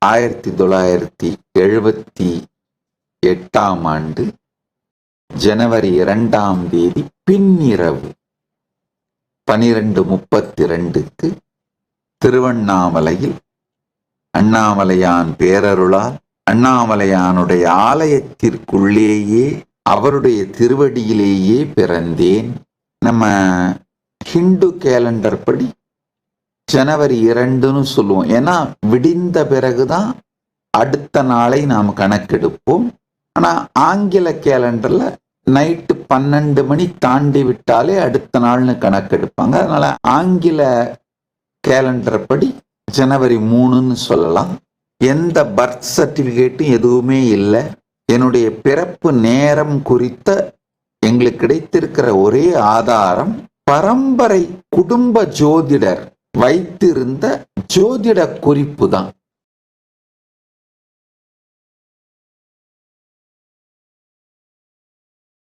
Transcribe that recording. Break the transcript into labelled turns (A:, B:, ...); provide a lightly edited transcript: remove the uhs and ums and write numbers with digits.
A: 1978 ஜனவரி 2 பின்னிரவு 12:32 திருவண்ணாமலையில் அண்ணாமலையான் பேரருளால் அண்ணாமலையானுடைய ஆலயத்திற்குள்ளேயே அவருடைய திருவடியிலேயே பிறந்தேன். நம்ம ஹிந்து கேலண்டர் படி ஜனவரி 2ன்னு சொல்லுவோம். ஏன்னா விடிந்த பிறகுதான் அடுத்த நாளை நாம் கணக்கெடுப்போம். ஆனா ஆங்கில கேலண்டர்ல நைட்டு 12 மணி தாண்டி விட்டாலே அடுத்த நாள்னு கணக்கெடுப்பாங்க. அதனால ஆங்கில கேலண்டர் படி ஜனவரி 3ன்னு சொல்லலாம். எந்த பர்த் சர்டிபிகேட்டும் எதுவுமே இல்லை. என்னுடைய பிறப்பு நேரம் குறித்த எங்களுக்கு கிடைத்திருக்கிற ஒரே ஆதாரம் பரம்பரை குடும்ப ஜோதிடர் வைத்திருந்த ஜோதிட குறிப்பு தான்.